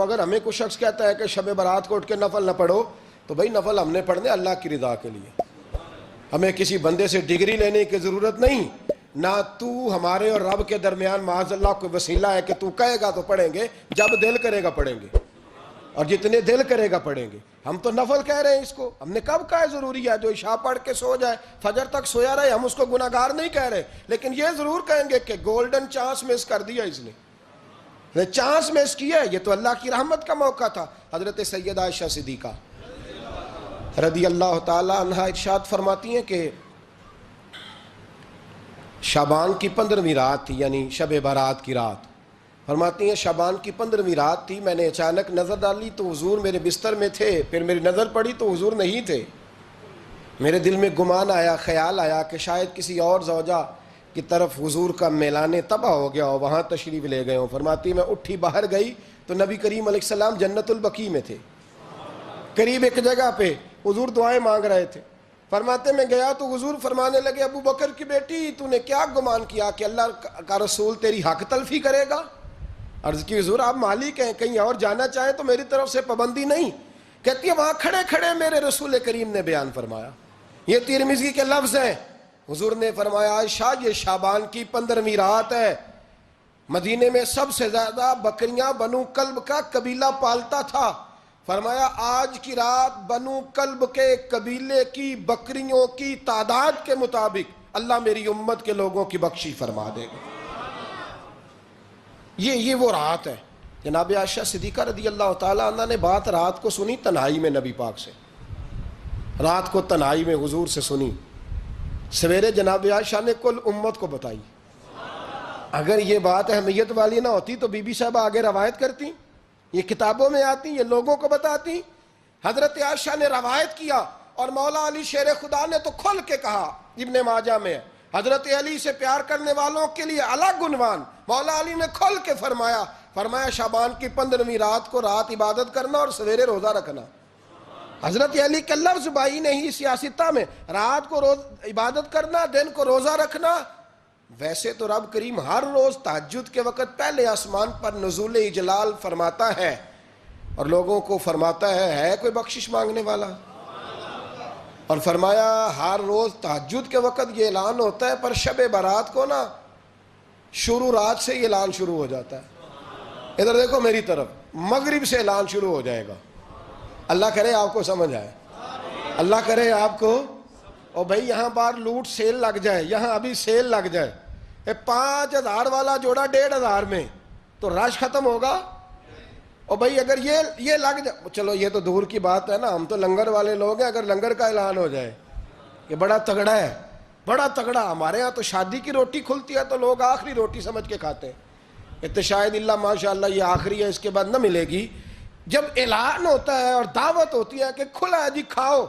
اگر ہمیں کوئی شخص کہتا ہے کہ شب برات کو اٹھ کے نفل نہ پڑھو تو بھائی نفل ہم نے پڑھنے اللہ کی رضا کے لیے، ہمیں کسی بندے سے ڈگری لینے کی ضرورت نہیں، نہ تو ہمارے اور رب کے درمیان معاذ اللہ کوئی وسیلہ ہے کہ تو کہے گا تو پڑھیں گے، جب دل کرے گا پڑھیں گے، اور جتنے دل کرے گا پڑھیں گے۔ ہم تو نفل کہہ رہے ہیں اس کو، ہم نے کب کہا ہے ضروری ہے جو عشاء پڑھ کے سو جائے فجر تک سویا رہے، ہم اس کو گناہگار نہیں کہہ رہے، لیکن یہ ضرور کہیں گے کہ گولڈن چانس مس کر دیا اس نے، چانس مس کیا ہے، یہ تو اللہ کی رحمت کا موقع تھا۔ حضرت سیدہ عائشہ صدیقہ رضی اللہ تعالی عنہا ارشاد فرماتی ہیں کہ شعبان کی 15ویں رات تھی، یعنی شب برات کی رات، فرماتی ہیں شعبان کی 15ویں رات تھی، میں نے اچانک نظر ڈالی تو حضور میرے بستر میں تھے، پھر میری نظر پڑی تو حضور نہیں تھے، میرے دل میں گمان آیا، خیال آیا کہ شاید کسی اور زوجہ کی طرف حضور کا میلان تباہ ہو گیا ہو، وہاں تشریف لے گئے ہوں۔ فرماتی میں اٹھی باہر گئی تو نبی کریم علیہ السلام جنت البقیع میں تھے، قریب ایک جگہ پہ حضور دعائیں مانگ رہے تھے۔ فرماتے میں گیا تو حضور فرمانے لگے ابو بکر کی بیٹی تو نے کیا گمان کیا کہ اللہ کا رسول تیری حق تلفی کرے گا؟ عرض کی حضور آپ مالک ہیں، کہیں اور جانا چاہیں تو میری طرف سے پابندی نہیں۔ کہتی ہے وہاں کھڑے کھڑے میرے رسول کریم نے بیان فرمایا، یہ ترمذی کے لفظ ہیں، حضور نے فرمایا عائشہ یہ شعبان کی 15ویں رات ہے، مدینے میں سب سے زیادہ بکریاں بنو کلب کا قبیلہ پالتا تھا، فرمایا آج کی رات بنو کلب کے قبیلے کی بکریوں کی تعداد کے مطابق اللہ میری امت کے لوگوں کی بخشی فرما دے گا۔ یہ وہ رات ہے۔ جناب عائشہ صدیقہ رضی اللہ تعالی عنہ نے بات رات کو سنی تنہائی میں نبی پاک سے، رات کو تنہائی میں حضور سے سنی، سویرے جناب عائشہ نے کل امت کو بتائی۔ اگر یہ بات اہمیت والی نہ ہوتی تو بی بی صاحبہ آگے روایت کرتی، یہ کتابوں میں آتی، یہ لوگوں کو بتاتی۔ حضرت عائشہ نے روایت کیا اور مولا علی شیر خدا نے تو کھل کے کہا، ابن ماجہ میں حضرت علی سے پیار کرنے والوں کے لیے الگ عنوان، مولا علی نے کھل کے فرمایا شعبان کی 15ویں رات کو رات عبادت کرنا اور سویرے روزہ رکھنا۔ حضرت علی کے لفظ بائی نہیں سیاستہ میں، رات کو روز عبادت کرنا، دن کو روزہ رکھنا۔ ویسے تو رب کریم ہر روز تہجد کے وقت پہلے آسمان پر نزول اجلال فرماتا ہے اور لوگوں کو فرماتا ہے کوئی بخشش مانگنے والا؟ اور فرمایا ہر روز تہجد کے وقت یہ اعلان ہوتا ہے، پر شب برات کو نا شروع رات سے یہ اعلان شروع ہو جاتا ہے۔ ادھر دیکھو میری طرف، مغرب سے اعلان شروع ہو جائے گا۔ اللہ کرے آپ کو سمجھ آئے، اللہ کرے آپ کو، اور بھائی یہاں باہر لوٹ سیل لگ جائے، یہاں ابھی سیل لگ جائے، 5000 والا جوڑا 1500 میں تو رش ختم ہوگا۔ اور بھائی اگر یہ لگ جائے، چلو یہ تو دور کی بات ہے نا، ہم تو لنگر والے لوگ ہیں، اگر لنگر کا اعلان ہو جائے کہ بڑا تگڑا ہے، بڑا تگڑا، ہمارے ہاں تو شادی کی روٹی کھلتی ہے تو لوگ آخری روٹی سمجھ کے کھاتے ہیں، تو شاید اللہ ماشاءاللہ یہ آخری ہے، اس کے بعد نہ ملے گی۔ جب اعلان ہوتا ہے اور دعوت ہوتی ہے کہ کھلا ہے جی کھاؤ،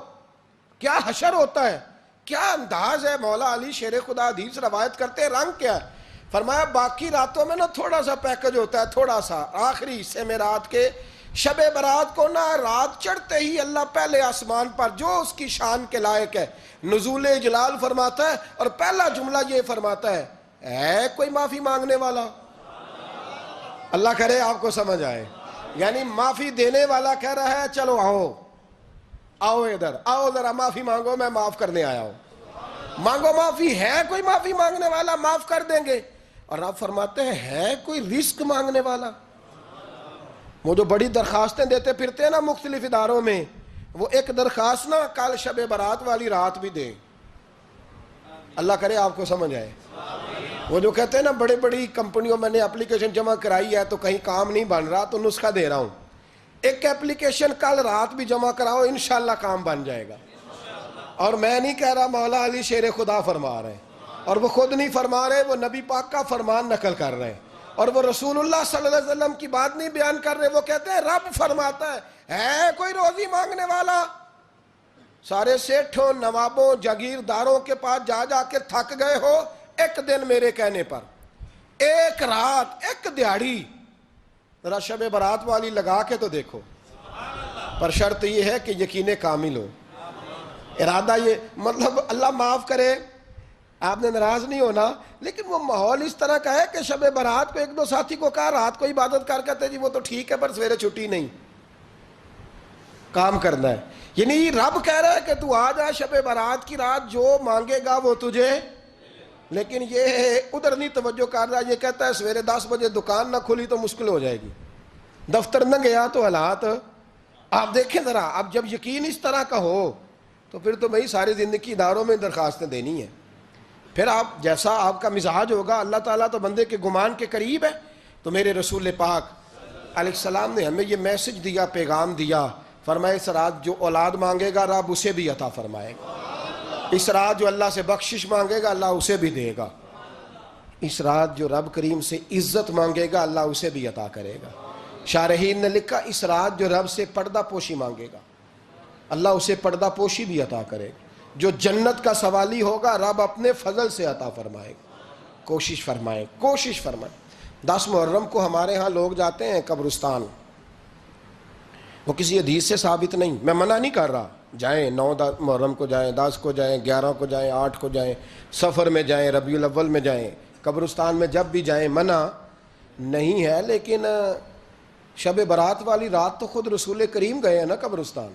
کیا حشر ہوتا ہے، کیا انداز ہے۔ مولا علی شیر خدا حدیث روایت کرتے ہیں، رنگ کیا ہے؟ فرمایا باقی راتوں میں نا تھوڑا سا پیکج ہوتا ہے، تھوڑا سا، آخری حصے میں رات کے شب برات کو نا رات چڑھتے ہی اللہ پہلے آسمان پر جو اس کی شان کے لائق ہے نزول جلال فرماتا ہے، اور پہلا جملہ یہ فرماتا ہے کوئی معافی مانگنے والا؟ اللہ کرے آپ کو سمجھ آئے، یعنی معافی دینے والا کہہ رہا ہے چلو آؤ ادھر آؤ ذرا معافی مانگو، میں معاف کرنے آیا ہوں، مانگو معافی، ہے کوئی معافی مانگنے والا؟ معاف کر دیں گے۔ اور آپ فرماتے ہیں ہے کوئی رزق مانگنے والا؟ وہ جو بڑی درخواستیں دیتے پھرتے ہیں نا مختلف اداروں میں، وہ ایک درخواست نا کل شب برات والی رات بھی دیں۔ اللہ کرے آپ کو سمجھ آئے۔ وہ جو کہتے ہیں نا بڑی بڑی کمپنیوں میں نے اپلیکیشن جمع کرائی ہے تو کہیں کام نہیں بن رہا تو نسخہ دے رہا ہوں، ایک اپلیکیشن کل رات بھی جمع کراؤ انشاءاللہ کام بن جائے گا۔ اور میں نہیں کہہ رہا، مولا علی شیر خدا فرما رہے ہیں، اور وہ خود نہیں فرما رہے، وہ نبی پاک کا فرمان نقل کر رہے ہیں، اور وہ رسول اللہ صلی اللہ علیہ وسلم کی بات نہیں بیان کر رہے، وہ کہتے ہیں رب فرماتا ہے کوئی روزی مانگنے والا؟ سارے سیٹھوں نوابوں جاگیرداروں کے پاس جا کے تھک گئے ہو، ایک دن میرے کہنے پر، ایک رات، ایک دیہڑی ذرا شب برات والی لگا کے تو دیکھو، پر شرط یہ ہے کہ یقین کامل ہو، ارادہ یہ، مطلب اللہ معاف کرے، آپ نے ناراض نہیں ہونا، لیکن وہ ماحول اس طرح کا ہے کہ شب برات کو ایک دو ساتھی کو کہا رات کو عبادت کر کہتے جی وہ تو ٹھیک ہے پر سویرے چھٹی نہیں، کام کرنا ہے. یعنی رب کہہ رہا ہے کہ تو آ جا شب برات کی رات، جو مانگے گا وہ تجھے. لیکن یہ ادھر نہیں توجہ کر رہا، یہ کہتا ہے سویرے 10 بجے دکان نہ کھلی تو مشکل ہو جائے گی، دفتر نہ گیا تو حالات. آپ دیکھیں ذرا، اب جب یقین اس طرح کا ہو تو پھر تو بھائی ساری زندگی اداروں میں درخواستیں دینی ہیں. پھر آپ جیسا آپ کا مزاج ہوگا، اللہ تعالیٰ تو بندے کے گمان کے قریب ہے. تو میرے رسول پاک علیہ السلام نے ہمیں یہ میسج دیا، پیغام دیا، فرمائے اس رات جو اولاد مانگے گا رب اسے بھی عطا فرمائے گا. اس رات جو اللہ سے بخشش مانگے گا اللہ اسے بھی دے گا. اس رات جو رب کریم سے عزت مانگے گا اللہ اسے بھی عطا کرے گا. شارحین نے لکھا اس رات جو رب سے پردہ پوشی مانگے گا اللہ اسے پردہ پوشی بھی عطا کرے گا. جو جنت کا سوالی ہوگا رب اپنے فضل سے عطا فرمائے گا. کوشش فرمائیں، کوشش فرمائیں. 10 محرم کو ہمارے ہاں لوگ جاتے ہیں قبرستان، وہ کسی حدیث سے ثابت نہیں، میں منع نہیں کر رہا، جائیں 9 محرم کو جائیں، 10 کو جائیں، 11 کو جائیں، 8 کو جائیں، سفر میں جائیں، ربیع الاول میں جائیں، قبرستان میں جب بھی جائیں منع نہیں ہے. لیکن شب برات والی رات تو خود رسول کریم گئے ہیں نا قبرستان.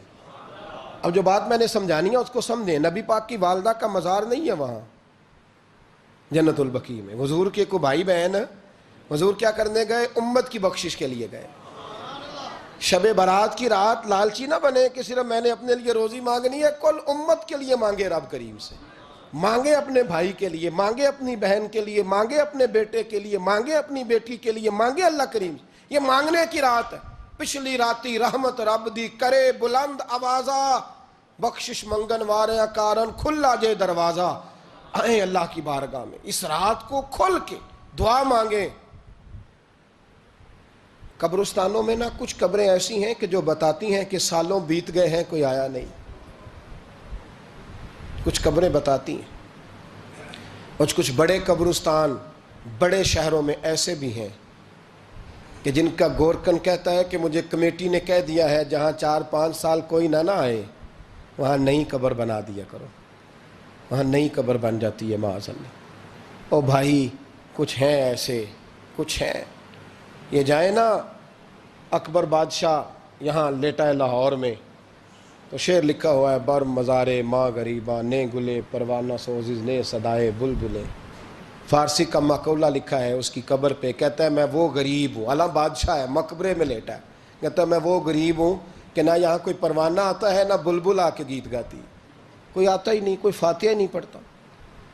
اب جو بات میں نے سمجھانی ہے اس کو سمجھیں. نبی پاک کی والدہ کا مزار نہیں ہے وہاں جنت البقیع میں. حضور کے کو بھائی بہن، حضور کیا کرنے گئے؟ امت کی بخشش کے لیے گئے. شب برات کی رات لالچی نہ بنے کہ صرف میں نے اپنے لیے روزی مانگنی ہے، کل امت کے لیے مانگے رب کریم سے. مانگے اپنے بھائی کے لیے، مانگے اپنی بہن کے لیے، مانگے اپنے بیٹے کے لیے، مانگے اپنی بیٹی کے لیے، مانگے اللہ کریم سے. یہ مانگنے کی رات ہے. پچھلی راتی رحمت رب دی کرے بلند آوازہ، بخشش منگن واریاں کارن کھلا جے دروازہ. آئیں اللہ کی بارگاہ میں اس رات کو کھل کے دعا مانگیں. قبرستانوں میں نا کچھ قبریں ایسی ہیں کہ جو بتاتی ہیں کہ سالوں بیت گئے ہیں کوئی آیا نہیں. کچھ قبریں بتاتی ہیں. اور کچھ بڑے قبرستان بڑے شہروں میں ایسے بھی ہیں کہ جن کا گورکن کہتا ہے کہ مجھے کمیٹی نے کہہ دیا ہے جہاں 4-5 سال کوئی نہ آئے وہاں نئی قبر بنا دیا کرو. وہاں نئی قبر بن جاتی ہے معاذ اللہ. او بھائی کچھ ہیں ایسے، کچھ ہیں. یہ جائیں نا اکبر بادشاہ یہاں لیٹا ہے لاہور میں تو شعر لکھا ہوا ہے، بر مزارے ماں غریباں نے گلے پروانہ سوزز نے صدائے بلبلے. فارسی کا مقولہ لکھا ہے اس کی قبر پہ، کہتا ہے میں وہ غریب ہوں. اعلیٰ بادشاہ ہے مقبرے میں لیٹا ہے، کہتا ہے میں وہ غریب ہوں کہ نہ یہاں کوئی پروانہ آتا ہے نہ بلبل آ کے گیت گاتی. کوئی آتا ہی نہیں، کوئی فاتحہ نہیں پڑھتا،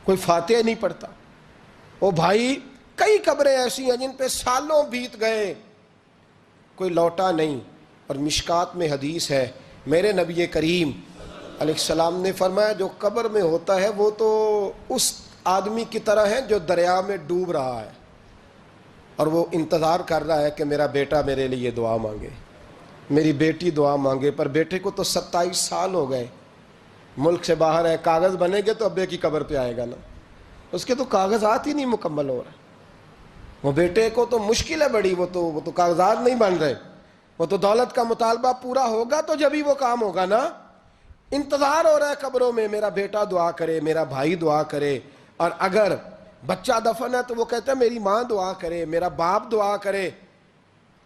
کوئی فاتحہ نہیں پڑھتا. او بھائی کئی قبریں ایسی ہیں جن پہ سالوں بیت گئے کوئی لوٹا نہیں. اور مشکات میں حدیث ہے میرے نبی کریم علیہ السلام نے فرمایا جو قبر میں ہوتا ہے وہ تو اس آدمی کی طرح ہے جو دریا میں ڈوب رہا ہے اور وہ انتظار کر رہا ہے کہ میرا بیٹا میرے لیے دعا مانگے، میری بیٹی دعا مانگے. پر بیٹے کو تو 27 سال ہو گئے، ملک سے باہر ہے، کاغذ بنے گے تو ابے کی قبر پہ آئے گا نا. اس کے تو کاغذات ہی نہیں مکمل ہو رہے. وہ بیٹے کو تو مشکل ہے بڑی، وہ تو کاغذات نہیں بن رہے. وہ تو دولت کا مطالبہ پورا ہوگا تو جب ہی وہ کام ہوگا نا. انتظار ہو رہا ہے قبروں میں میرا بیٹا دعا کرے، میرا بھائی دعا کرے. اور اگر بچہ دفن ہے تو وہ کہتا ہے میری ماں دعا کرے، میرا باپ دعا کرے.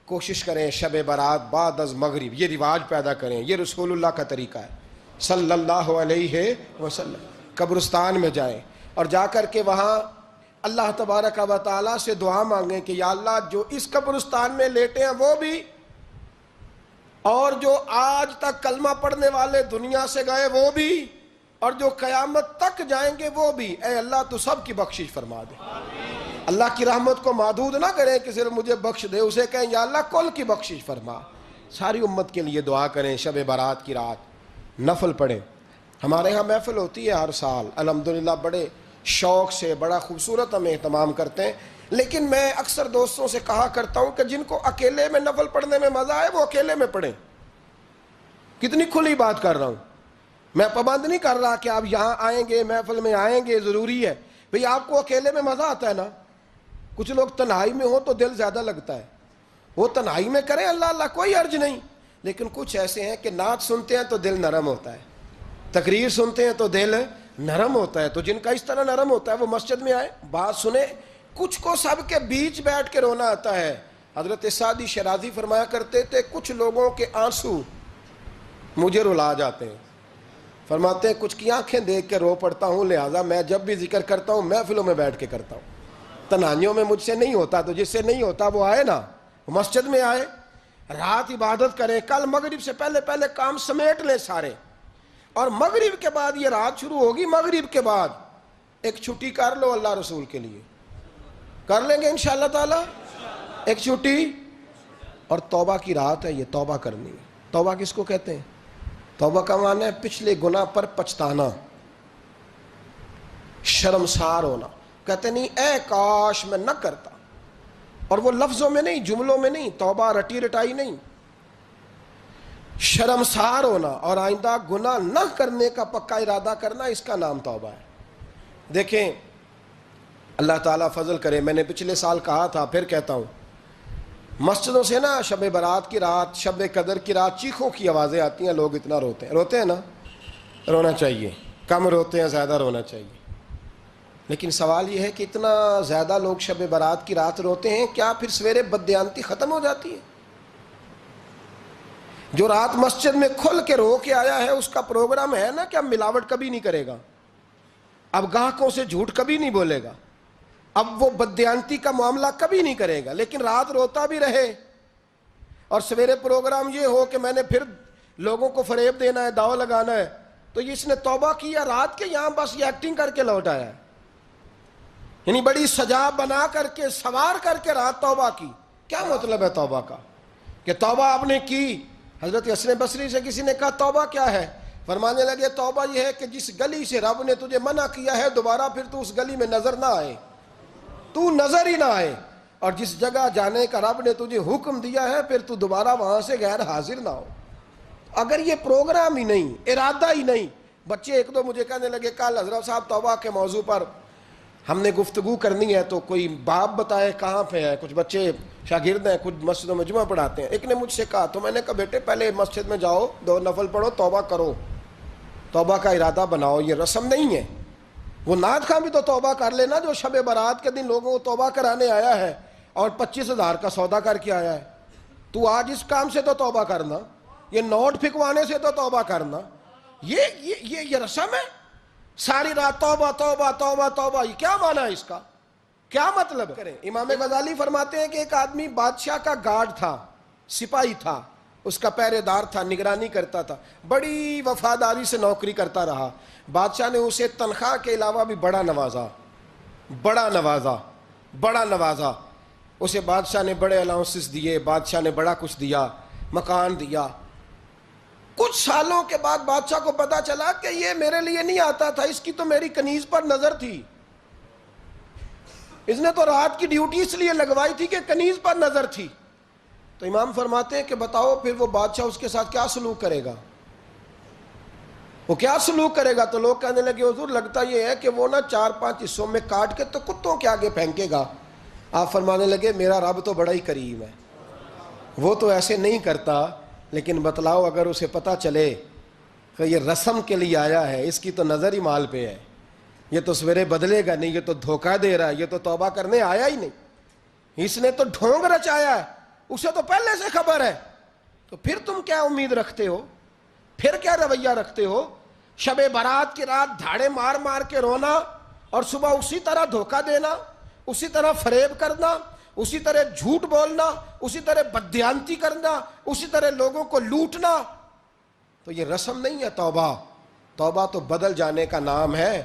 کوشش کریں شب برات بعد از مغرب یہ رواج پیدا کریں. یہ رسول اللہ کا طریقہ ہے صلی اللہ علیہ وسلم. قبرستان میں جائیں اور جا کر کے وہاں اللہ تبارک و تعالیٰ سے دعا مانگیں کہ یا اللہ جو اس قبرستان میں لیٹے ہیں وہ بھی، اور جو آج تک کلمہ پڑھنے والے دنیا سے گئے وہ بھی، اور جو قیامت تک جائیں گے وہ بھی. اے اللہ تو سب کی بخشش فرما دے. اللہ کی رحمت کو محدود نہ کریں کہ صرف مجھے بخش دے، اسے کہیں یا اللہ کل کی بخشش فرما. ساری امت کے لیے دعا کریں. شب برات کی رات نفل پڑھیں. ہمارے ہاں محفل ہوتی ہے ہر سال الحمدللہ، بڑے شوق سے بڑا خوبصورت ہم اہتمام کرتے ہیں. لیکن میں اکثر دوستوں سے کہا کرتا ہوں کہ جن کو اکیلے میں نفل پڑھنے میں مزہ آئے وہ اکیلے میں پڑھیں. کتنی کھلی بات کر رہا ہوں. میں پابند نہیں کر رہا کہ آپ یہاں آئیں گے محفل میں آئیں گے ضروری ہے. بھئی آپ کو اکیلے میں مزہ آتا ہے نا. کچھ لوگ تنہائی میں ہو تو دل زیادہ لگتا ہے، وہ تنہائی میں کریں اللہ اللہ کوئی عرض نہیں. لیکن کچھ ایسے ہیں کہ نعت سنتے ہیں تو دل نرم ہوتا ہے، تقریر سنتے ہیں تو دل نرم ہوتا ہے. تو جن کا اس طرح نرم ہوتا ہے وہ مسجد میں آئے, بات سنیں. کچھ کو سب کے بیچ بیٹھ کے رونا آتا ہے. حضرت سعدی شیرازی فرمایا کرتے تھے کچھ لوگوں کے آنسو مجھے رلا جاتے ہیں. فرماتے ہیں کچھ کی آنکھیں دیکھ کے رو پڑتا ہوں, لہٰذا میں جب بھی ذکر کرتا ہوں محفلوں میں بیٹھ کے کرتا ہوں. تنہائیوں میں مجھ سے نہیں ہوتا, تو جس سے نہیں ہوتا وہ آئے نا, مسجد میں آئے, رات عبادت کریں. کل مغرب سے پہلے پہلے کام سمیٹ لیں سارے, اور مغرب کے بعد یہ رات شروع ہوگی, مغرب کے بعد ایک چھٹی کر لو اللہ رسول کے لیے. کر لیں گے انشاءاللہ تعالی ایک چھٹی. اور توبہ کی رات ہے یہ, توبہ کرنی ہے. توبہ کس کو کہتے ہیں؟ توبہ کا معنی ہے پچھلے گناہ پر پچھتانا, شرمسار ہونا. کہتے نہیں اے کاش میں نہ کرتا, اور وہ لفظوں میں نہیں, جملوں میں نہیں, توبہ رٹی رٹائی نہیں, شرمسار ہونا اور آئندہ گناہ نہ کرنے کا پکا ارادہ کرنا, اس کا نام توبہ ہے. دیکھیں اللہ تعالیٰ فضل کرے, میں نے پچھلے سال کہا تھا پھر کہتا ہوں, مسجدوں سے نا شب برات کی رات, شب قدر کی رات چیخوں کی آوازیں آتی ہیں, لوگ اتنا روتے ہیں نا. رونا چاہیے, کم روتے ہیں, زیادہ رونا چاہیے. لیکن سوال یہ ہے کہ اتنا زیادہ لوگ شب برات کی رات روتے ہیں, کیا پھر سویرے بددیانتی ختم ہو جاتی ہے؟ جو رات مسجد میں کھل کے رو کے آیا ہے اس کا پروگرام ہے نا کہ اب ملاوٹ کبھی نہیں کرے گا, اب گاہکوں سے جھوٹ کبھی نہیں بولے گا, اب وہ بددیانتی کا معاملہ کبھی نہیں کرے گا. لیکن رات روتا بھی رہے اور سویرے پروگرام یہ ہو کہ میں نے پھر لوگوں کو فریب دینا ہے, داؤ لگانا ہے, تو اس نے توبہ کیا رات کے, یہاں بس یہ ایکٹنگ کر کے لوٹ آیا ہے. یعنی بڑی سجا بنا کر کے, سوار کر کے رات توبہ کی. کیا مطلب ہے توبہ کا؟ کہ توبہ آپ نے کی. حضرت حسن بصری سے کسی نے کہا توبہ کیا ہے؟ فرمانے لگے توبہ یہ ہے کہ جس گلی سے رب نے تجھے منع کیا ہے دوبارہ پھر تو اس گلی میں نظر نہ آئے, تو نظر ہی نہ آئے. اور جس جگہ جانے کا رب نے تجھے حکم دیا ہے پھر تو دوبارہ وہاں سے غیر حاضر نہ ہو. اگر یہ پروگرام ہی نہیں, ارادہ ہی نہیں. بچے ایک دو مجھے کہنے لگے کل حضرت صاحب توبہ کے موضوع پر ہم نے گفتگو کرنی ہے, تو کوئی باپ بتائے کہاں پہ ہے. کچھ بچے شاگرد ہیں, کچھ مسجدوں میں جمعہ پڑھاتے ہیں. ایک نے مجھ سے کہا, تو میں نے کہا بیٹے پہلے مسجد میں جاؤ, 2 نفل پڑھو, توبہ کرو, توبہ کا ارادہ بناؤ. یہ رسم نہیں ہے. وہ نعت خواں بھی تو توبہ کر لینا جو شب برات کے دن لوگوں کو توبہ کرانے آیا ہے اور 25,000 کا سودا کر کے آیا ہے. تو آج اس کام سے تو توبہ کرنا, یہ نوٹ پھکوانے سے تو توبہ کرنا. یہ رسم ہے. ساری رات توبہ توبہ توبہ توبہ, یہ کیا معنی ہے اس کا؟ کیا مطلب کریں؟ امام غزالی فرماتے ہیں کہ ایک آدمی بادشاہ کا گارڈ تھا, سپاہی تھا, اس کا پہرے دار تھا, نگرانی کرتا تھا, بڑی وفاداری سے نوکری کرتا رہا. بادشاہ نے اسے تنخواہ کے علاوہ بھی بڑا نوازا. اسے بادشاہ نے بڑے الاؤنسز دیے, بادشاہ نے بڑا کچھ دیا, مکان دیا. کچھ سالوں کے بعد بادشاہ کو پتا چلا کہ یہ میرے لیے نہیں آتا تھا, اس کی تو میری کنیز پر نظر تھی. اس نے تو رات کی ڈیوٹی اس لیے لگوائی تھی کہ کنیز پر نظر تھی. تو امام فرماتے ہیں کہ بتاؤ پھر وہ بادشاہ اس کے ساتھ کیا سلوک کرے گا؟ وہ کیا سلوک کرے گا؟ تو لوگ کہنے لگے حضور لگتا یہ ہے کہ وہ نا 4-5 حصوں میں کاٹ کے تو کتوں کے آگے پھینکے گا. آپ فرمانے لگے میرا رب تو بڑا ہی کریم ہے, وہ تو ایسے نہیں کرتا. لیکن بتلاؤ اگر اسے پتا چلے کہ یہ رسم کے لیے آیا ہے, اس کی تو نظر ہی مال پہ ہے, یہ تو سویرے بدلے گا نہیں, یہ تو دھوکہ دے رہا ہے, یہ تو توبہ کرنے آیا ہی نہیں, اس نے تو ڈھونگ رچایا ہے, اسے تو پہلے سے خبر ہے. تو پھر تم کیا امید رکھتے ہو؟ پھر کیا رویہ رکھتے ہو؟ شب برات کی رات دھاڑے مار مار کے رونا اور صبح اسی طرح دھوکہ دینا, اسی طرح فریب کرنا, اسی طرح جھوٹ بولنا, اسی طرح بددیانتی کرنا, اسی طرح لوگوں کو لوٹنا. تو یہ رسم نہیں ہے توبہ. توبہ تو بدل جانے کا نام ہے,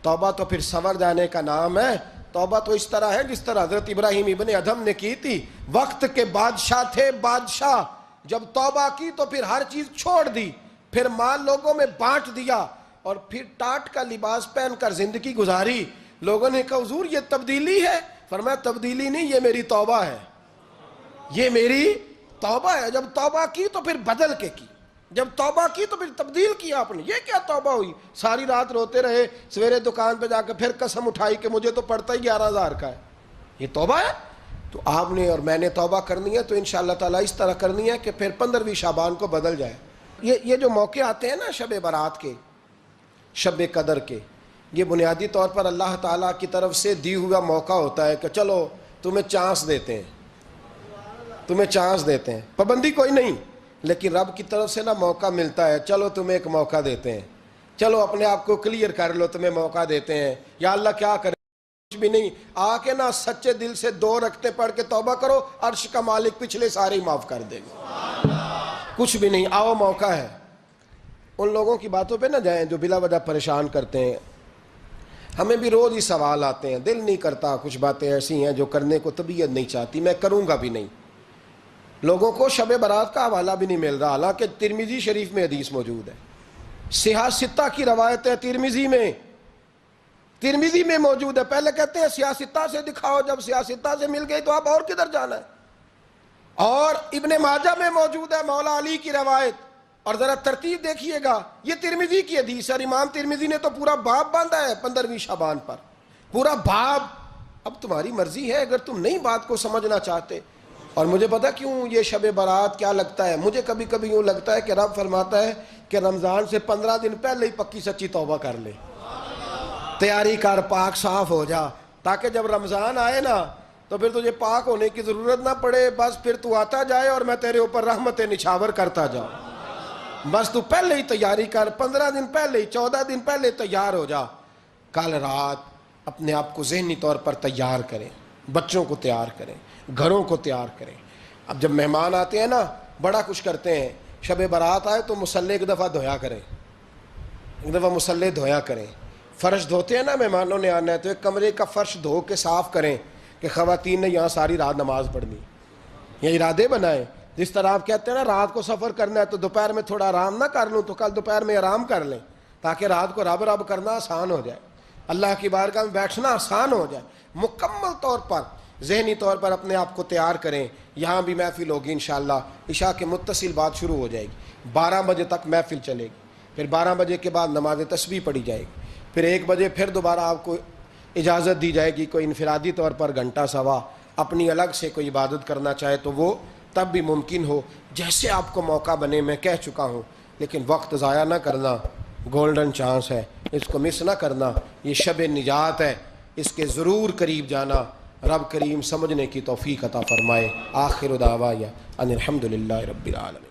توبہ تو پھر سنور جانے کا نام ہے. توبہ تو اس طرح ہے جس طرح حضرت ابراہیم ابن ادھم نے کی تھی. وقت کے بادشاہ تھے, بادشاہ جب توبہ کی تو پھر ہر چیز چھوڑ دی, پھر مال لوگوں میں بانٹ دیا اور پھر ٹاٹ کا لباس پہن کر زندگی گزاری. لوگوں نے کہا حضور یہ تبدیلی ہے. فرمایا تبدیلی نہیں, یہ میری توبہ ہے, یہ میری توبہ ہے. جب توبہ کی تو پھر بدل کے کی, جب توبہ کی تو پھر تبدیل کیا آپ نے. یہ کیا توبہ ہوئی؟ ساری رات روتے رہے, سویرے دکان پہ جا کے پھر قسم اٹھائی کہ مجھے تو پڑتا ہی 11,000 کا ہے. یہ توبہ ہے؟ تو آپ نے اور میں نے توبہ کرنی ہے تو انشاءاللہ تعالیٰ اس طرح کرنی ہے کہ پھر 15ویں شعبان کو بدل جائے. یہ جو موقع آتے ہیں نا شب برات کے, شب قدر کے، یہ بنیادی طور پر اللہ تعالیٰ کی طرف سے دی ہوا موقع ہوتا ہے کہ چلو تمہیں چانس دیتے ہیں، تمہیں چانس دیتے ہیں، پابندی کوئی نہیں، لیکن رب کی طرف سے نا موقع ملتا ہے، چلو تمہیں ایک موقع دیتے ہیں، چلو اپنے آپ کو کلیئر کر لو، تمہیں موقع دیتے ہیں۔ یا اللہ کیا کرے، کچھ بھی نہیں، آ کے نا سچے دل سے 2 رکعتیں پڑھ کے توبہ کرو، عرش کا مالک پچھلے سارے ہی معاف کر دے گا، کچھ بھی نہیں، آؤ موقع ہے۔ ان لوگوں کی باتوں پہ نہ جائیں جو بلا وجہ پریشان کرتے ہیں، ہمیں بھی روز ہی سوال آتے ہیں، دل نہیں کرتا، کچھ باتیں ایسی ہیں جو کرنے کو طبیعت نہیں چاہتی، میں کروں گا بھی نہیں۔ لوگوں کو شب برات کا حوالہ بھی نہیں مل رہا، حالانکہ ترمذی شریف میں حدیث موجود ہے، صحاح ستہ کی روایت ہے، ترمذی میں موجود ہے۔ پہلے کہتے ہیں صحاح ستہ سے دکھاؤ، جب صحاح ستہ سے مل گئی تو آپ اور کدھر جانا ہے؟ اور ابن ماجہ میں موجود ہے مولا علی کی روایت، اور ذرا ترتیب دیکھیے گا، یہ ترمذی کی حدیث ہے، اور امام ترمذی نے تو پورا باب باندھا ہے 15ویں شعبان پر، پورا باب۔ اب تمہاری مرضی ہے، اگر تم نئی بات کو سمجھنا چاہتے۔ اور مجھے پتا کیوں یہ شب برات کیا لگتا ہے، مجھے کبھی کبھی یوں لگتا ہے کہ رب فرماتا ہے کہ رمضان سے 15 دن پہلے ہی پکی سچی توبہ کر لے، تیاری کر، پاک صاف ہو جا، تاکہ جب رمضان آئے نا تو پھر تجھے پاک ہونے کی ضرورت نہ پڑے، بس پھر تو آتا جائے اور میں تیرے اوپر رحمت نچھاور کرتا جاؤں۔ بس تو پہلے ہی تیاری کر، 15 دن پہلے ہی، 14 دن پہلے تیار ہو جا۔ کل رات اپنے آپ کو ذہنی طور پر تیار کریں، بچوں کو تیار کریں، گھروں کو تیار کریں۔ اب جب مہمان آتے ہیں نا بڑا کچھ کرتے ہیں، شب برات آئے تو مصلی ایک دفعہ دھویا کریں، ایک دفعہ مصلی دھویا کریں۔ فرش دھوتے ہیں نا، مہمانوں نے آنا ہے تو ایک کمرے کا فرش دھو کے صاف کریں کہ خواتین نے یہاں ساری رات نماز پڑھنی، یہ ارادے بنائیں۔ جس طرح آپ کہتے ہیں نا رات کو سفر کرنا ہے تو دوپہر میں تھوڑا آرام نہ کر لوں تو کل دوپہر میں آرام کر لیں، تاکہ رات کو رب رب کرنا آسان ہو جائے، اللہ کی بارگاہ میں بیٹھنا آسان ہو جائے۔ مکمل طور پر ذہنی طور پر اپنے آپ کو تیار کریں۔ یہاں بھی محفل ہوگی انشاءاللہ، عشاء کے متصل بعد شروع ہو جائے گی، 12 بجے تک محفل چلے گی، پھر 12 بجے کے بعد نماز تسبیح پڑھی جائے گی، پھر 1 بجے پھر دوبارہ آپ کو اجازت دی جائے گی، کوئی انفرادی طور پر گھنٹہ سوا اپنی الگ سے کوئی عبادت کرنا چاہے تو وہ تب بھی ممکن ہو، جیسے آپ کو موقع بنے۔ میں کہہ چکا ہوں، لیکن وقت ضائع نہ کرنا، گولڈن چانس ہے، اس کو مس نہ کرنا، یہ شب نجات ہے، اس کے ضرور قریب جانا۔ رب کریم سمجھنے کی توفیق عطا فرمائے۔ آخر دعوایا ان الحمدللہ رب العالمین۔